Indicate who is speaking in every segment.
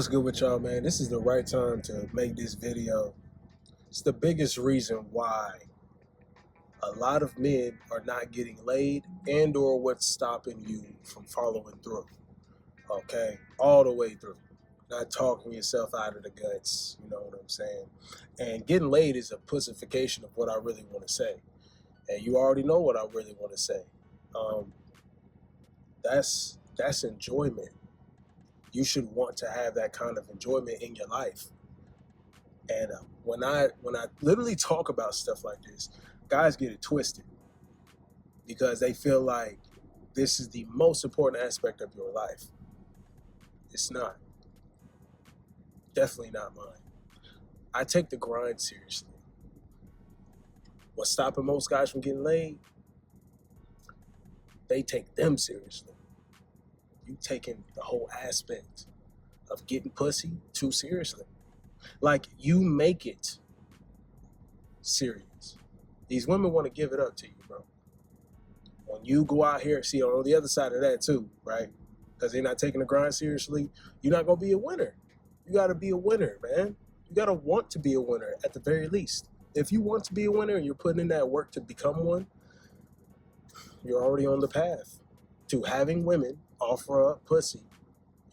Speaker 1: What's good with y'all, man? This is the right time to make this video. It's the biggest reason why a lot of men are not getting laid and or what's stopping you from following through. Okay? All the way through. Not talking yourself out of the guts, you know what I'm saying? And getting laid is a pussification of what I really want to say. And you already know what I really want to say. That's enjoyment. You should want to have that kind of enjoyment in your life. And when I literally talk about stuff like this, guys get it twisted because they feel like this is the most important aspect of your life. It's not. Definitely not mine. I take the grind seriously. What's stopping most guys from getting laid? They take them seriously. You taking the whole aspect of getting pussy too seriously. Like, you make it serious. These women want to give it up to you, bro. When you go out here, see, on the other side of that too, right? Because they're not taking the grind seriously, you're not going to be a winner. You got to be a winner, man. You got to want to be a winner at the very least. If you want to be a winner and you're putting in that work to become one, you're already on the path to having women offer up pussy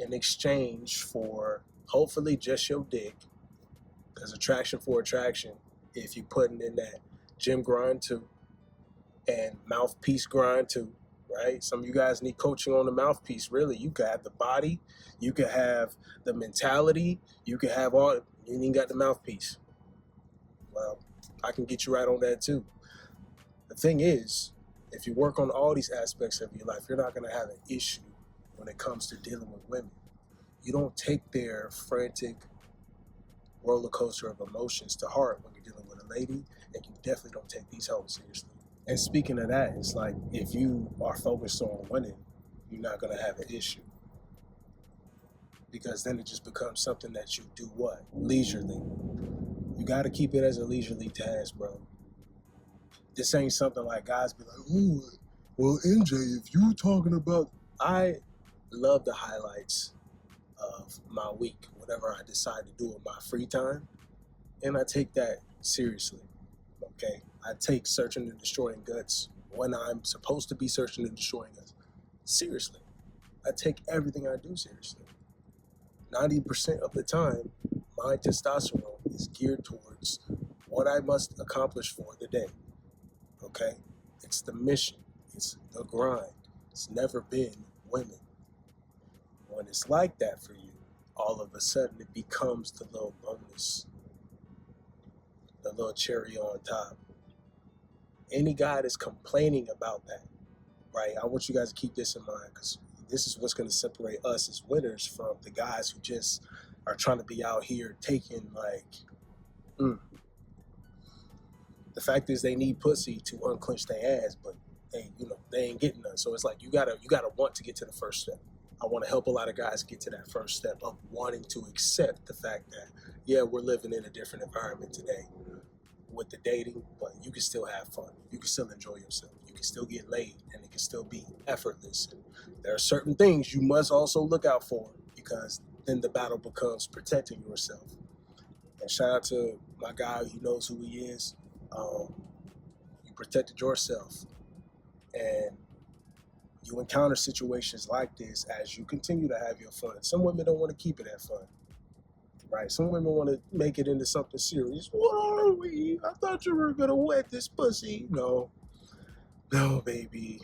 Speaker 1: in exchange for hopefully just your dick. Because attraction for attraction, if you're putting in that gym grind too, and mouthpiece grind too, right? Some of you guys need coaching on the mouthpiece, really. You could have the body, you could have the mentality, you could have all, you ain't got the mouthpiece. Well, I can get you right on that too. The thing is, if you work on all these aspects of your life, you're not going to have an issue when it comes to dealing with women. You don't take their frantic roller coaster of emotions to heart when you're dealing with a lady, and you definitely don't take these hoes seriously. And speaking of that, it's like, if you are focused on winning, you're not going to have an issue. Because then it just becomes something that you do what? Leisurely. You got to keep it as a leisurely task, bro. This ain't something like guys be like, ooh, well, NJ, if you talking about... I love the highlights of my week, whatever I decide to do in my free time, and I take that seriously, okay? I take searching and destroying guts when I'm supposed to be searching and destroying guts seriously. I take everything I do seriously. 90% of the time, my testosterone is geared towards what I must accomplish for the day, okay? It's the mission. It's the grind. It's never been women. When it's like that for you, all of a sudden it becomes the little bonus, the little cherry on top. Any guy that's complaining about that, right? I want you guys to keep this in mind, because this is what's going to separate us as winners from the guys who just are trying to be out here taking the fact is they need pussy to unclench their ass, but they ain't getting none. So it's like you gotta want to get to the first step. I want to help a lot of guys get to that first step of wanting to accept the fact that, yeah, we're living in a different environment today with the dating, but you can still have fun. You can still enjoy yourself. You can still get laid, and it can still be effortless. And there are certain things you must also look out for, because then the battle becomes protecting yourself. And shout out to my guy, he knows who he is. You protected yourself, and you encounter situations like this as you continue to have your fun. Some women don't want to keep it at fun, right? Some women want to make it into something serious. What are we? I thought you were going to wet this pussy. No, baby.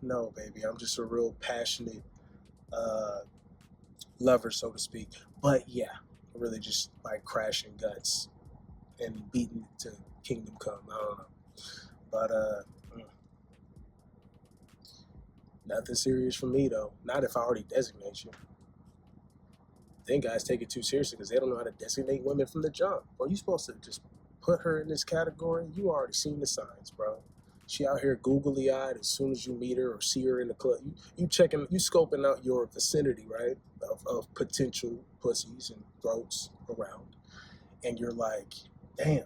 Speaker 1: No, baby. I'm just a real passionate lover, so to speak. But yeah, I really just like crashing guts and beating it to kingdom come. I don't know. But nothing serious for me, though. Not if I already designate you. Then guys take it too seriously because they don't know how to designate women from the jump. Bro, you supposed to just put her in this category? You already seen the signs, bro. She out here googly-eyed as soon as you meet her or see her in the club. You scoping out your vicinity, right, of potential pussies and throats around. And you're like, damn.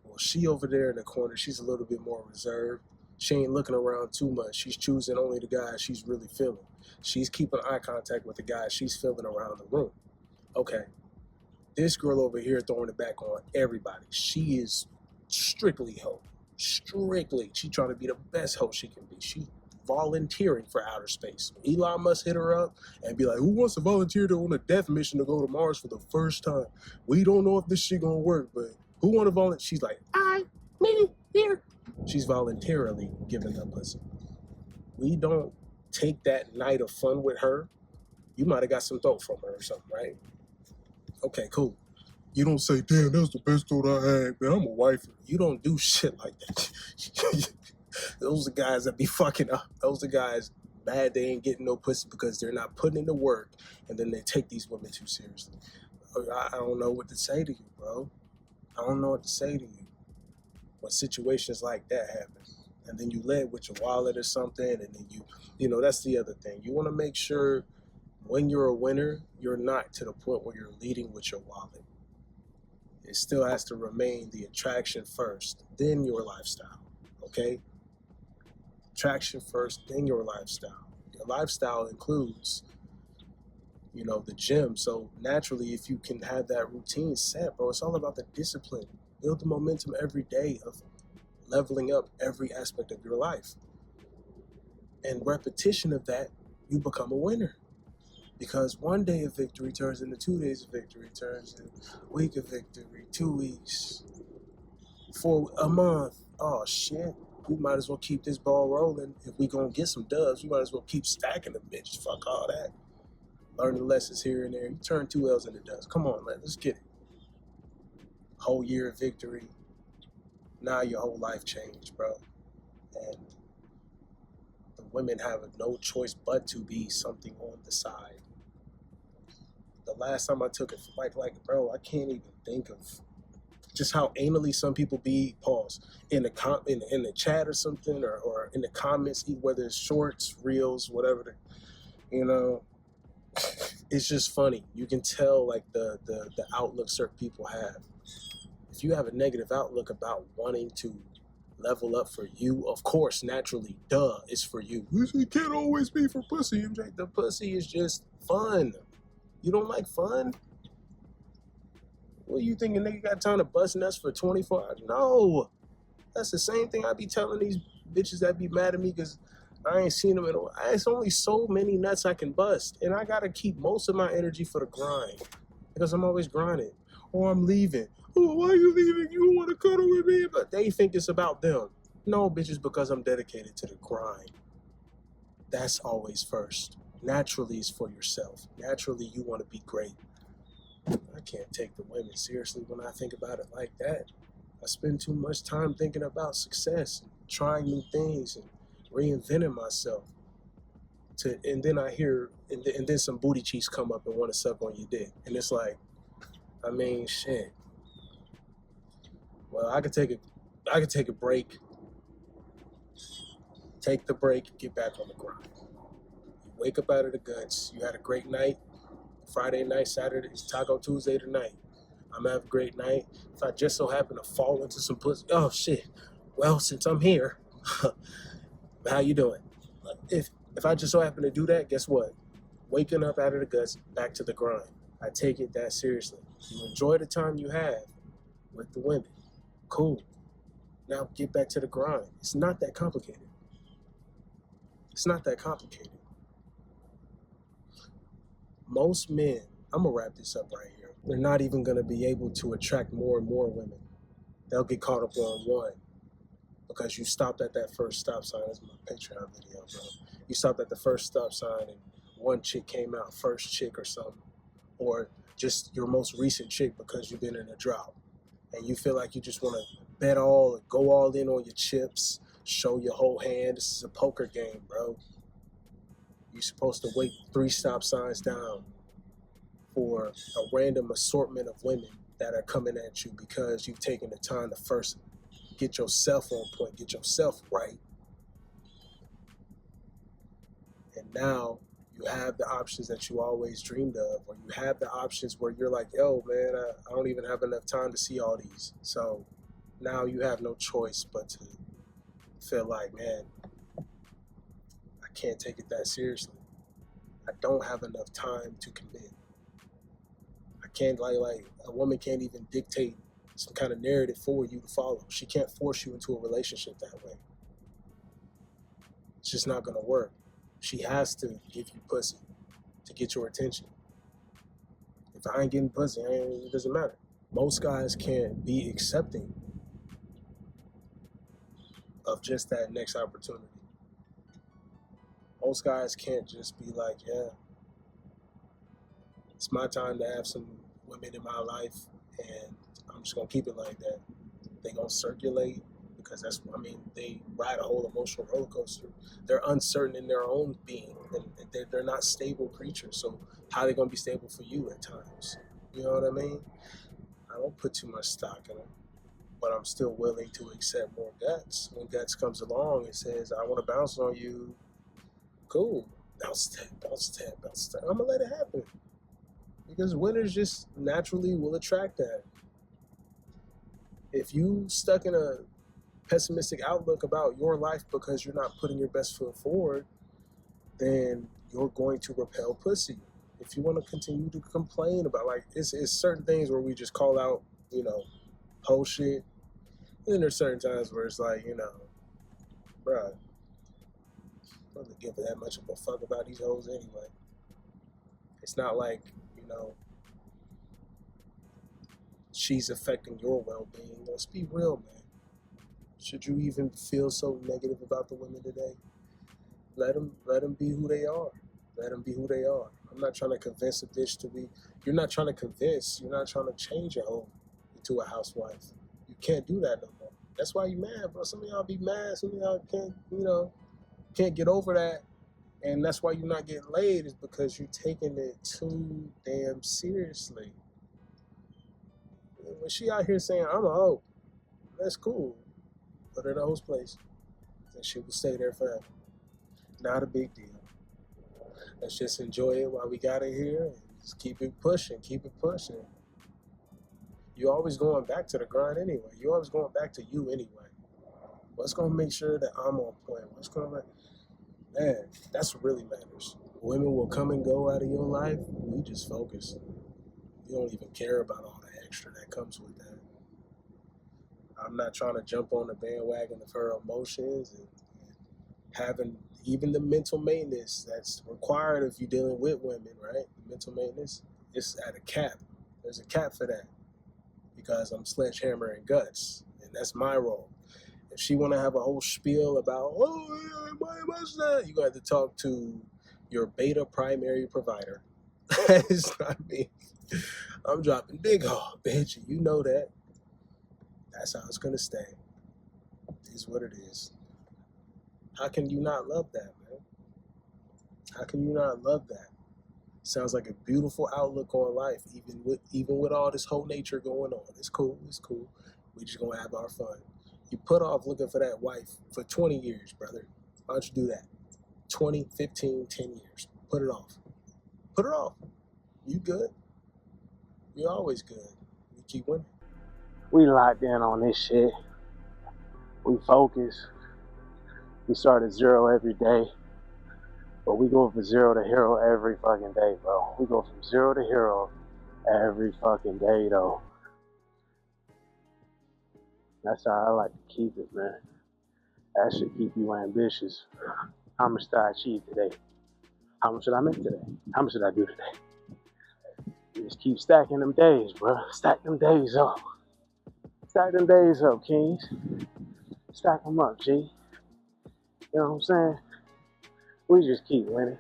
Speaker 1: Well, she over there in the corner, she's a little bit more reserved. She ain't looking around too much. She's choosing only the guys she's really feeling. She's keeping eye contact with the guys she's feeling around the room. Okay, this girl over here throwing it back on everybody. She is strictly hoe. Strictly. She trying to be the best hoe she can be. She volunteering for outer space. Elon Musk hit her up and be like, who wants to volunteer on a death mission to go to Mars for the first time? We don't know if this shit gonna work, but who want to volunteer? She's like, me, here. She's voluntarily giving up pussy. We don't take that night of fun with her. You might have got some throat from her or something, right? Okay, cool. You don't say, damn, that was the best throat I had, man. I'm a wifer. You don't do shit like that. Those are guys that be fucking up. Those are guys bad they ain't getting no pussy because they're not putting in the work, and then they take these women too seriously. I don't know what to say to you, bro. I don't know what to say to you when situations like that happen. And then you led with your wallet or something, and then you know, that's the other thing. You want to make sure when you're a winner, you're not to the point where you're leading with your wallet. It still has to remain the attraction first, then your lifestyle, okay? Attraction first, then your lifestyle. Your lifestyle includes, you know, the gym. So naturally, if you can have that routine set, bro, it's all about the discipline. Build the momentum every day of leveling up every aspect of your life. And repetition of that, you become a winner. Because one day of victory turns into 2 days of victory, turns into a week of victory, 2 weeks, for a month. Oh, shit. We might as well keep this ball rolling. If we gonna get some dubs, we might as well keep stacking the bitches. Fuck all that. Learn the lessons here and there. You turn 2 L's into dubs. Come on, man. Let's get it. Whole year of victory. Now your whole life changed, bro. And the women have no choice but to be something on the side. The last time I took it, like, bro, I can't even think of just how anally some people be, pause, in the chat or something, or in the comments, whether it's shorts, reels, whatever, you know, it's just funny. You can tell, like, the outlook certain people have. If you have a negative outlook about wanting to level up for you, of course, naturally, duh, it's for you. It can't always be for pussy, MJ. The pussy is just fun. You don't like fun? What are you thinking, nigga got time to bust nuts for 24 hours? No. That's the same thing I be telling these bitches that be mad at me because I ain't seen them in a while. It's only so many nuts I can bust, and I got to keep most of my energy for the grind because I'm always grinding. Or I'm leaving. Oh, why are you leaving? You don't want to cuddle with me? But they think it's about them. No, bitches, because I'm dedicated to the grind. That's always first. Naturally, it's for yourself. Naturally, you want to be great. I can't take the women seriously when I think about it like that. I spend too much time thinking about success, and trying new things, and reinventing myself. And then I hear, and then some booty cheeks come up and want to suck on your dick. And it's like, I mean, shit. Well, I could take a break. Take the break, get back on the grind. You wake up out of the guts. You had a great night. Friday night, Saturday, it's Taco Tuesday tonight. I'm gonna have a great night. If I just so happen to fall into some pussy, oh shit. Well, since I'm here, how you doing? If I just so happen to do that, guess what? Waking up out of the guts, back to the grind. I take it that seriously. You enjoy the time you have with the women. Cool. Now get back to the grind. It's not that complicated. It's not that complicated. Most men, I'm going to wrap this up right here. They're not even going to be able to attract more and more women. They'll get caught up on one because you stopped at that first stop sign. That's my Patreon video, bro. You stopped at the first stop sign and one chick came out, first chick or something, or just your most recent chick because you've been in a drought. And you feel like you just want to bet all, go all in on your chips, show your whole hand. This is a poker game, bro. You're supposed to wait 3 stop signs down for a random assortment of women that are coming at you because you've taken the time to first get yourself on point, get yourself right. And now you have the options that you always dreamed of, or you have the options where you're like, yo, man, I don't even have enough time to see all these. So now you have no choice but to feel like, man, I can't take it that seriously. I don't have enough time to commit. I can't, like a woman can't even dictate some kind of narrative for you to follow. She can't force you into a relationship that way. It's just not going to work. She has to give you pussy to get your attention. If I ain't getting pussy, it doesn't matter. Most guys can't be accepting of just that next opportunity. Most guys can't just be like, yeah, it's my time to have some women in my life, and I'm just going to keep it like that. They going to circulate because they ride a whole emotional roller coaster. They're uncertain in their own being, and they're not stable creatures. So how are they going to be stable for you at times? You know what I mean? I don't put too much stock in them, but I'm still willing to accept more guts. When guts comes along and says, I want to bounce on you, cool. Bounce tap. I'm going to let it happen. Because winners just naturally will attract that. If you stuck in a pessimistic outlook about your life because you're not putting your best foot forward, then you're going to repel pussy. If you want to continue to complain about, like, it's certain things where we just call out, whole shit. And then there's certain times where it's like, bruh, I don't give that much of a fuck about these hoes anyway. It's not like, she's affecting your well-being. Let's be real, man. Should you even feel so negative about the women today? Let them be who they are. Let them be who they are. I'm not trying to convince a bitch to be. You're not trying to change a hoe into a housewife. You can't do that no more. That's why you mad, bro. Some of y'all be mad. Some of y'all can't get over that. And that's why you're not getting laid, is because you're taking it too damn seriously. When she out here saying, I'm a hoe, that's cool. Put her in a host place, and she will stay there forever. Not a big deal. Let's just enjoy it while we got it here, and just keep it pushing. You're always going back to the grind anyway. You're always going back to you anyway. What's going to make sure that I'm on point? Man, that's what really matters. Women will come and go out of your life. We just focus. You don't even care about all the extra that comes with that. I'm not trying to jump on the bandwagon of her emotions and having even the mental maintenance that's required if you're dealing with women, right? The mental maintenance is at a cap. There's a cap for that because I'm sledgehammering guts, and that's my role. If she want to have a whole spiel about, what's that? You got to talk to your beta primary provider. It's not me. I'm dropping big hog, bitch. You know that. That's how it's going to stay. It is what it is. How can you not love that, man? How can you not love that? Sounds like a beautiful outlook on life, even with all this whole nature going on. It's cool. We just going to have our fun. You put off looking for that wife for 20 years, brother. Why don't you do that? 20, 15, 10 years. Put it off. Put it off. You good? You're always good. You keep winning.
Speaker 2: We locked in on this shit. We focus. We start at zero every day. But we go from zero to hero every fucking day, bro. We go from zero to hero every fucking day, though. That's how I like to keep it, man. That should keep you ambitious. How much did I achieve today? How much did I make today? How much did I do today? You just keep stacking them days, bro. Stack them days up. Stack them days up, kings. Stack them up, G. You know what I'm saying? We just keep winning.